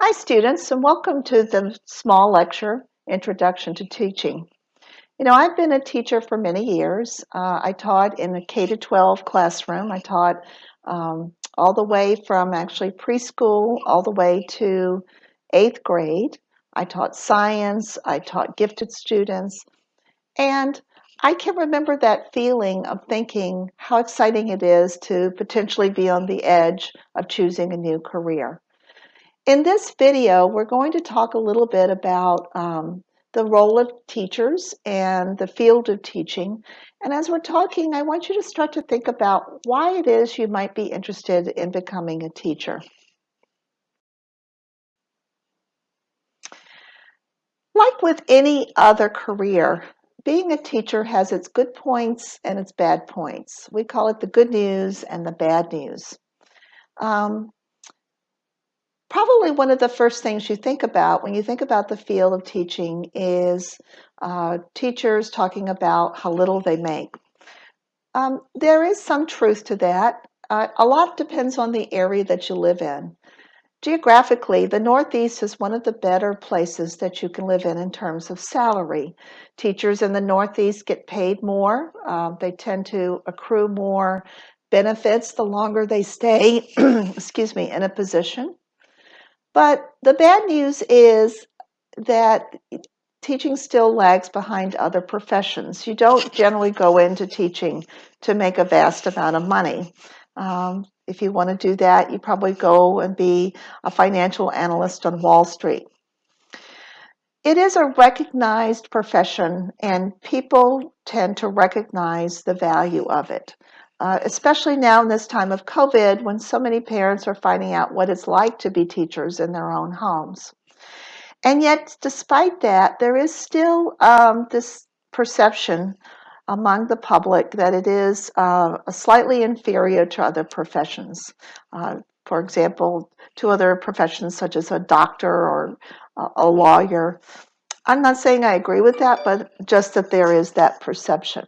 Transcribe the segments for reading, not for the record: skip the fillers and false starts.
Hi students, and welcome to the small lecture, Introduction to Teaching. I've been a teacher for many years. I taught in a K-12 classroom. I taught all the way from actually preschool all the way to 8th grade. I taught science, I taught gifted students, and I can remember that feeling of thinking how exciting it is to potentially be on the edge of choosing a new career. In this video, we're going to talk a little bit about the role of teachers and the field of teaching. And as we're talking, I want you to start to think about why it is you might be interested in becoming a teacher. Like with any other career, being a teacher has its good points and its bad points. We call it the good news and the bad news. Probably one of the first things you think about when you think about the field of teaching is teachers talking about how little they make. There is some truth to that. A lot depends on the area that you live in. Geographically, the Northeast is one of the better places that you can live in terms of salary. Teachers in the Northeast get paid more. They tend to accrue more benefits the longer they stay, excuse me, in a position. But the bad news is that teaching still lags behind other professions. You don't generally go into teaching to make a vast amount of money. If you want to do that, you probably go and be a financial analyst on Wall Street. It is a recognized profession, and people tend to recognize the value of it. Especially now in this time of COVID, when so many parents are finding out what it's like to be teachers in their own homes. And yet, despite that, there is still this perception among the public that it is slightly inferior to other professions. For example, to other professions such as a doctor or a lawyer. I'm not saying I agree with that, but just that there is that perception.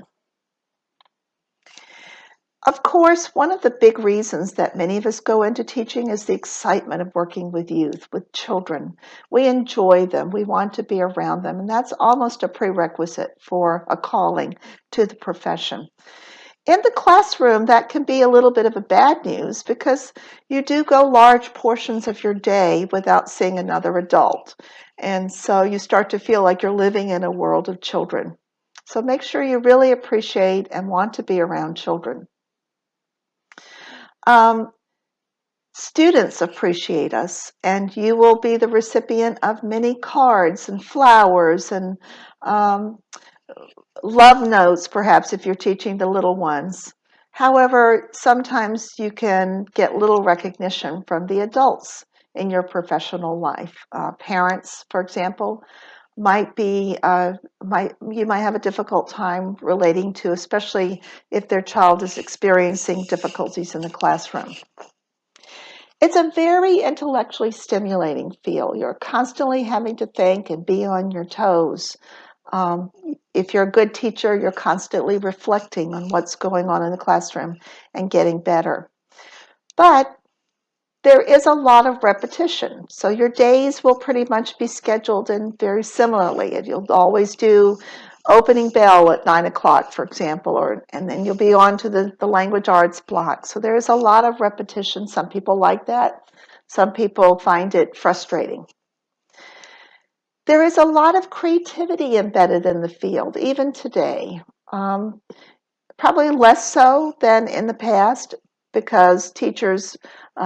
Of course, one of the big reasons that many of us go into teaching is the excitement of working with youth, with children. We enjoy them. We want to be around them, and that's almost a prerequisite for a calling to the profession. In the classroom, that can be a little bit of a bad news because you do go large portions of your day without seeing another adult. And so you start to feel like you're living in a world of children. So make sure you really appreciate and want to be around children. Students appreciate us, and you will be the recipient of many cards and flowers and love notes, perhaps, if you're teaching the little ones. However, sometimes you can get little recognition from the adults in your professional life. Parents, for example, you might have a difficult time relating to, especially if their child is experiencing difficulties in the classroom. It's a very intellectually stimulating field. You're constantly having to think and be on your toes. If you're a good teacher, you're constantly reflecting on what's going on in the classroom and getting better. But there is a lot of repetition. So your days will pretty much be scheduled in very similarly. You'll always do opening bell at 9 o'clock, for example, and then you'll be on to the language arts block. So there is a lot of repetition. Some people like that. Some people find it frustrating. There is a lot of creativity embedded in the field, even today. Probably less so than in the past because teachers'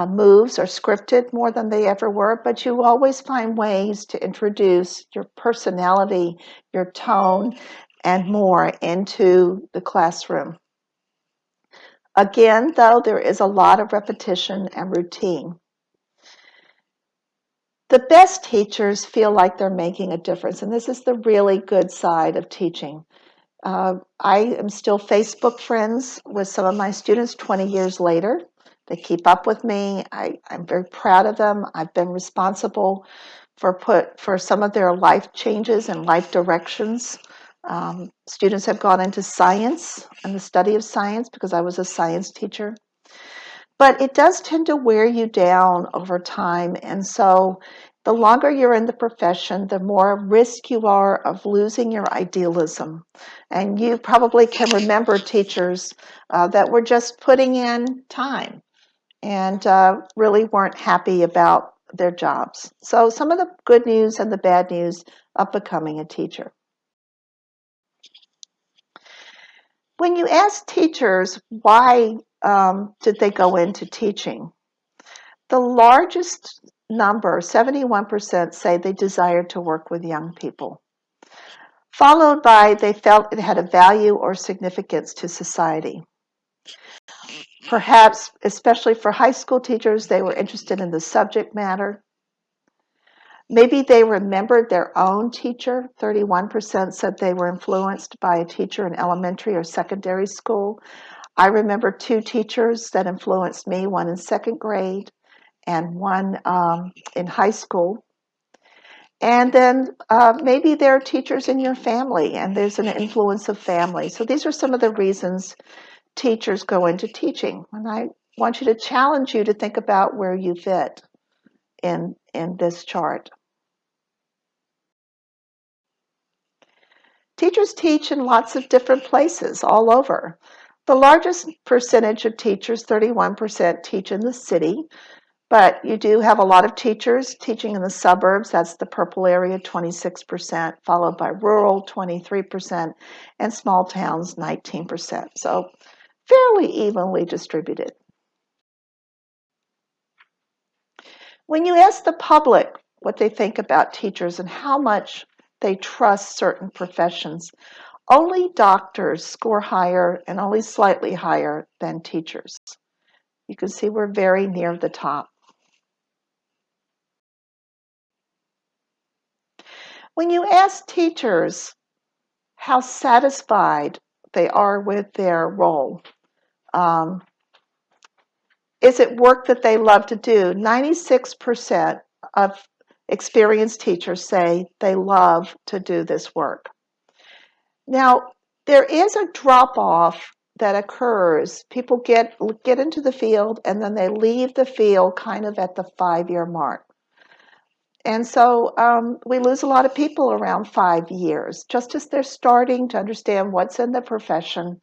moves are scripted more than they ever were, but you always find ways to introduce your personality, your tone, and more into the classroom. Again, though, there is a lot of repetition and routine. The best teachers feel like they're making a difference, and this is the really good side of teaching. I am still Facebook friends with some of my students 20 years later. They keep up with me. I'm very proud of them. I've been responsible for some of their life changes and life directions. Students have gone into science and the study of science because I was a science teacher. But it does tend to wear you down over time, and so The longer you're in the profession, the more risk you are of losing your idealism. And you probably can remember teachers that were just putting in time and really weren't happy about their jobs. So some of the good news and the bad news of becoming a teacher. When you ask teachers why did they go into teaching, the largest number, 71%, say they desired to work with young people, followed by they felt it had a value or significance to society. Perhaps, especially for high school teachers, they were interested in the subject matter. Maybe they remembered their own teacher. 31% said they were influenced by a teacher in elementary or secondary school. I remember 2 teachers that influenced me, one in second grade and one in high school. And then maybe there are teachers in your family and there's an influence of family. So these are some of the reasons teachers go into teaching. And I want you to challenge you to think about where you fit in this chart. Teachers teach in lots of different places all over. The largest percentage of teachers, 31%, teach in the city, but you do have a lot of teachers teaching in the suburbs. That's the purple area, 26%, followed by rural, 23%, and small towns, 19%. So fairly evenly distributed. When you ask the public what they think about teachers and how much they trust certain professions, only doctors score higher and only slightly higher than teachers. You can see we're very near the top. When you ask teachers how satisfied they are with their role, is it work that they love to do? 96% of experienced teachers say they love to do this work. Now, there is a drop-off that occurs. People get into the field and then they leave the field kind of at the 5-year mark. And so we lose a lot of people around 5 years, just as they're starting to understand what's in the profession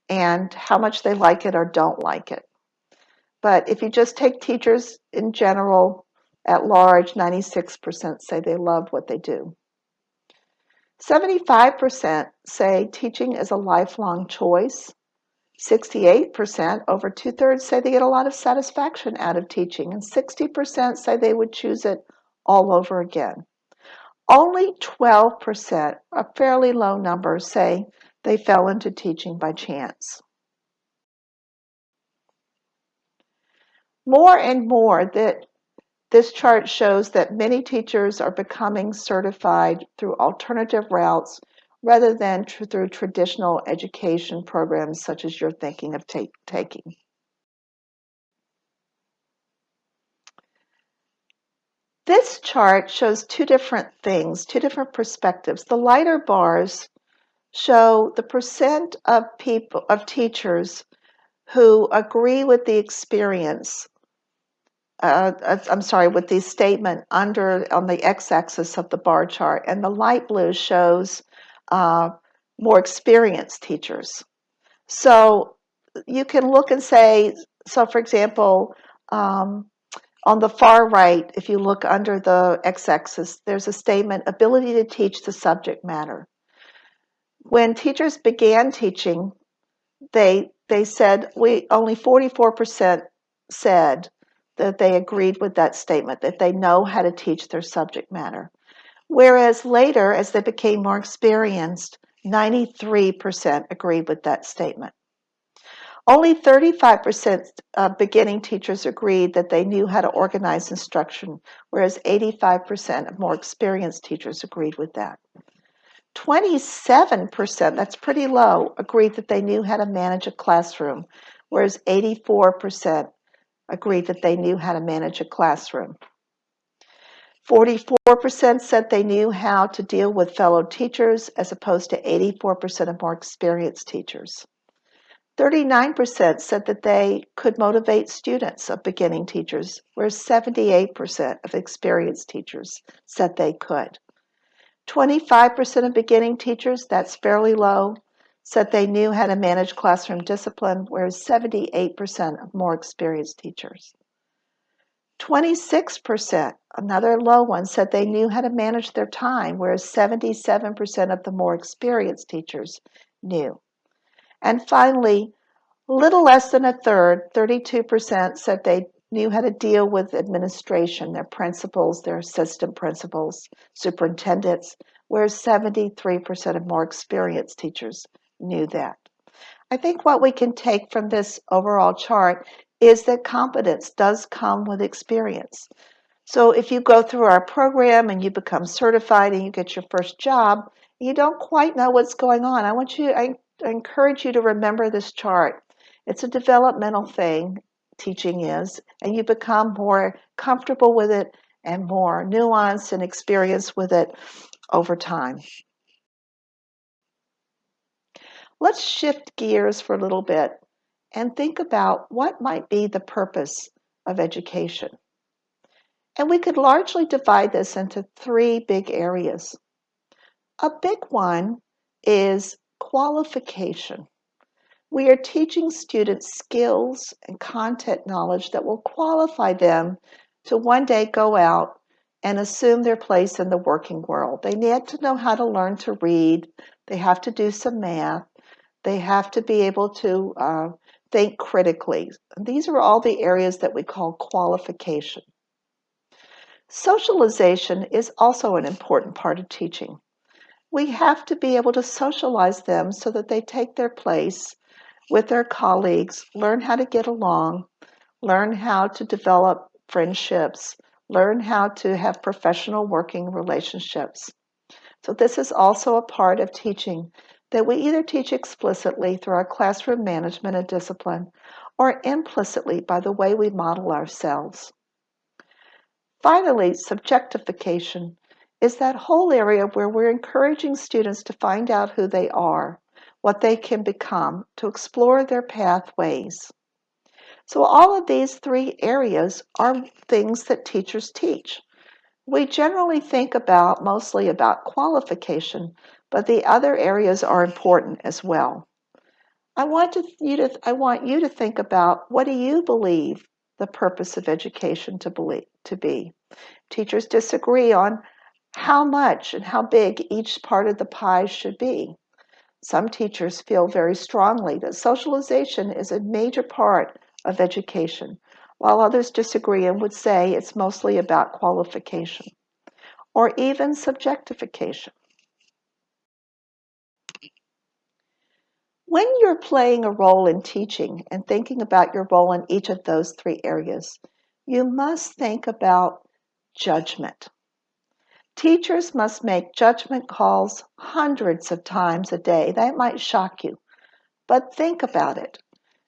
and how much they like it or don't like it. But if you just take teachers in general, at large, 96% say they love what they do. 75% say teaching is a lifelong choice. 68%, over 2/3, say they get a lot of satisfaction out of teaching, and 60% say they would choose it all over again. Only 12%, a fairly low number, say they fell into teaching by chance. More and more, that this chart shows that many teachers are becoming certified through alternative routes rather than through traditional education programs such as you're thinking of taking. This chart shows 2 different things, 2 different perspectives. The lighter bars show the percent of teachers who agree with the experience. With the statement on the x-axis of the bar chart, and the light blue shows more experienced teachers. So you can look and say, so for example, on the far right, if you look under the x-axis, there's a statement, ability to teach the subject matter. When teachers began teaching, they said only 44% said that they agreed with that statement, that they know how to teach their subject matter. Whereas later, as they became more experienced, 93% agreed with that statement. Only 35% of beginning teachers agreed that they knew how to organize instruction, whereas 85% of more experienced teachers agreed with that. 27%, that's pretty low, agreed that they knew how to manage a classroom, whereas 84% agreed that they knew how to manage a classroom. 44% said they knew how to deal with fellow teachers, as opposed to 84% of more experienced teachers. 39% said that they could motivate students of beginning teachers, whereas 78% of experienced teachers said they could. 25% of beginning teachers, that's fairly low, said they knew how to manage classroom discipline, whereas 78% of more experienced teachers. 26%, another low one, said they knew how to manage their time, whereas 77% of the more experienced teachers knew. And finally, a little less than a third, 32%, said they knew how to deal with administration, their principals, their assistant principals, superintendents, whereas 73% of more experienced teachers knew that. I think what we can take from this overall chart is that competence does come with experience. So if you go through our program and you become certified and you get your first job, you don't quite know what's going on. I encourage you to remember this chart. It's a developmental thing, teaching is, and you become more comfortable with it and more nuanced and experienced with it over time. Let's shift gears for a little bit and think about what might be the purpose of education. And we could largely divide this into three big areas. A big one is qualification. We are teaching students skills and content knowledge that will qualify them to one day go out and assume their place in the working world. They need to know how to learn to read. They have to do some math. They have to be able to think critically. These are all the areas that we call qualification. Socialization is also an important part of teaching. We have to be able to socialize them so that they take their place with their colleagues, learn how to get along, learn how to develop friendships, learn how to have professional working relationships. So this is also a part of teaching that we either teach explicitly through our classroom management and discipline or implicitly by the way we model ourselves. Finally, subjectification is that whole area where we're encouraging students to find out who they are, what they can become, to explore their pathways. So all of these three areas are things that teachers teach. We generally think mostly about qualification, but the other areas are important as well. I want you to think about, what do you believe the purpose of education to be? Teachers disagree on how much and how big each part of the pie should be. Some teachers feel very strongly that socialization is a major part of education, while others disagree and would say it's mostly about qualification or even subjectification. When you're playing a role in teaching and thinking about your role in each of those three areas, you must think about judgment. Teachers must make judgment calls hundreds of times a day. That might shock you, but think about it.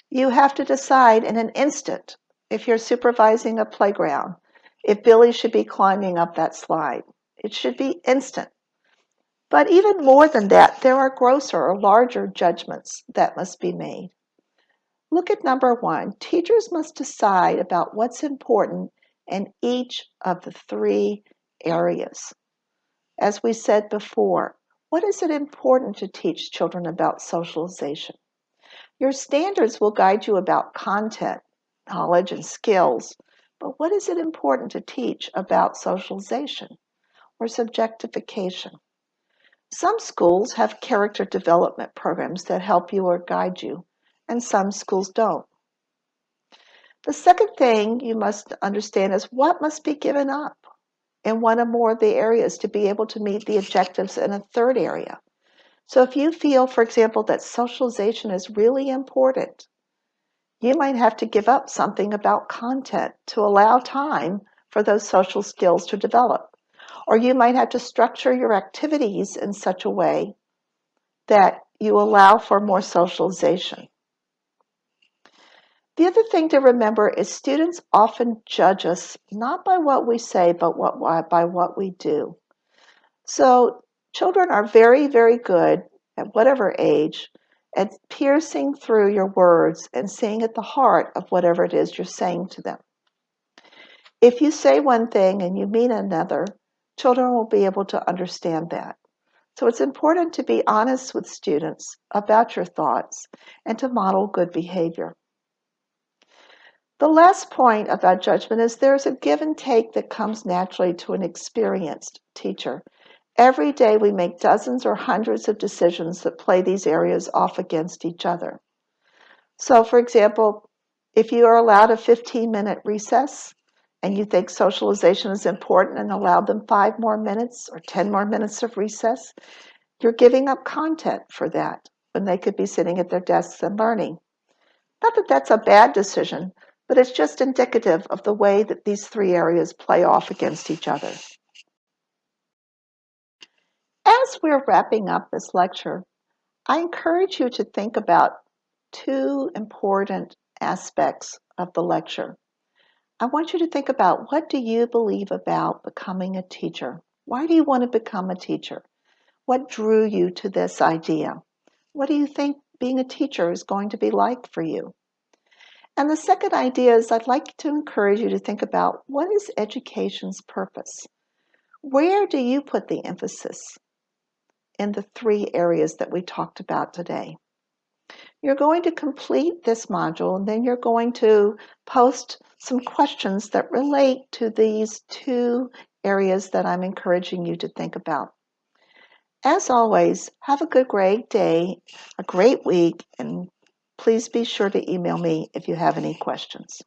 You have to decide in an instant, if you're supervising a playground, if Billy should be climbing up that slide. It should be instant. But even more than that, there are grosser or larger judgments that must be made. Look at number one. Teachers must decide about what's important in each of the three areas. As we said before, what is it important to teach children about socialization? Your standards will guide you about content, knowledge, and skills, but what is it important to teach about socialization or subjectification? Some schools have character development programs that help you or guide you, and some schools don't. The second thing you must understand is what must be given up in one or more of the areas to be able to meet the objectives in a third area. So if you feel, for example, that socialization is really important, you might have to give up something about content to allow time for those social skills to develop. Or you might have to structure your activities in such a way that you allow for more socialization. The other thing to remember is students often judge us not by what we say, but by what we do. So children are very, very good at whatever age at piercing through your words and seeing at the heart of whatever it is you're saying to them. If you say one thing and you mean another, children will be able to understand that. So it's important to be honest with students about your thoughts and to model good behavior. The last point about judgment is there's a give and take that comes naturally to an experienced teacher. Every day we make dozens or hundreds of decisions that play these areas off against each other. So, for example, if you are allowed a 15-minute recess and you think socialization is important and allow them 5 more minutes or 10 more minutes of recess, you're giving up content for that when they could be sitting at their desks and learning. Not that that's a bad decision, but it's just indicative of the way that these 3 areas play off against each other. As we're wrapping up this lecture, I encourage you to think about 2 important aspects of the lecture. I want you to think about, what do you believe about becoming a teacher? Why do you want to become a teacher? What drew you to this idea? What do you think being a teacher is going to be like for you? And the second idea is, I'd like to encourage you to think about, what is education's purpose? Where do you put the emphasis in the 3 areas that we talked about today? You're going to complete this module, and then you're going to post some questions that relate to these 2 areas that I'm encouraging you to think about. As always, have a great day, a great week, and please be sure to email me if you have any questions.